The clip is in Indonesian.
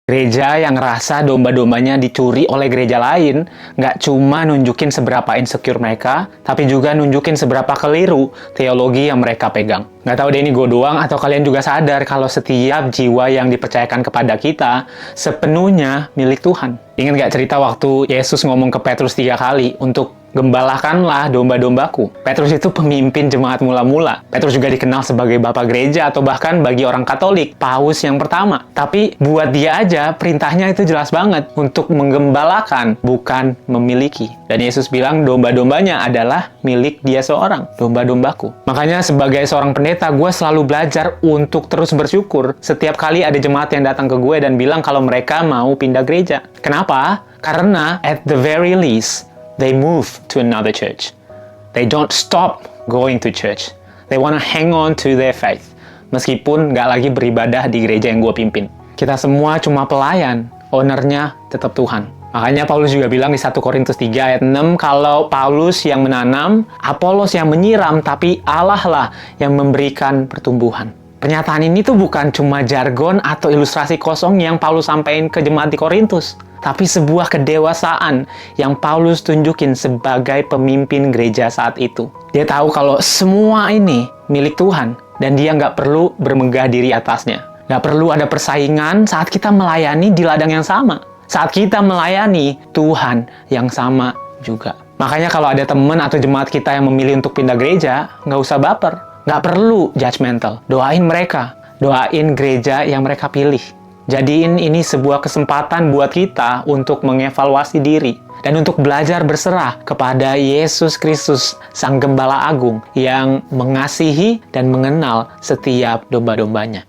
Gereja yang ngerasa domba-dombanya dicuri oleh gereja lain, nggak cuma nunjukin seberapa insecure mereka, tapi juga nunjukin seberapa keliru teologi yang mereka pegang. Nggak tahu deh ini gue doang atau kalian juga sadar kalau setiap jiwa yang dipercayakan kepada kita sepenuhnya milik Tuhan. Ingat nggak cerita waktu Yesus ngomong ke Petrus 3 kali untuk gembalakanlah domba-dombaku. Petrus itu pemimpin jemaat mula-mula. Petrus juga dikenal sebagai bapak gereja atau bahkan bagi orang Katolik, paus yang pertama. Tapi buat dia aja perintahnya itu jelas banget untuk menggembalakan, bukan memiliki. Dan Yesus bilang domba-dombanya adalah milik dia seorang, domba-dombaku. Makanya sebagai seorang pendeta, gue selalu belajar untuk terus bersyukur setiap kali ada jemaat yang datang ke gue dan bilang kalau mereka mau pindah gereja. Kenapa? Karena at the very least, they move to another church. They don't stop going to church. They want to hang on to their faith. Meskipun nggak lagi beribadah di gereja yang gue pimpin. Kita semua cuma pelayan, ownernya tetap Tuhan. Makanya Paulus juga bilang di 1 Korintus 3 ayat 6, kalau Paulus yang menanam, Apolos yang menyiram, tapi Allah lah yang memberikan pertumbuhan. Pernyataan ini tuh bukan cuma jargon atau ilustrasi kosong yang Paulus sampaikan ke jemaat di Korintus, tapi sebuah kedewasaan yang Paulus tunjukin sebagai pemimpin gereja saat itu. Dia tahu kalau semua ini milik Tuhan, dan dia nggak perlu bermegah diri atasnya. Nggak perlu ada persaingan saat kita melayani di ladang yang sama. Saat kita melayani Tuhan yang sama juga. Makanya kalau ada teman atau jemaat kita yang memilih untuk pindah gereja, nggak usah baper. Nggak perlu judgmental. Doain mereka. Doain gereja yang mereka pilih. Jadiin ini sebuah kesempatan buat kita untuk mengevaluasi diri dan untuk belajar berserah kepada Yesus Kristus, Sang Gembala Agung yang mengasihi dan mengenal setiap domba-dombanya.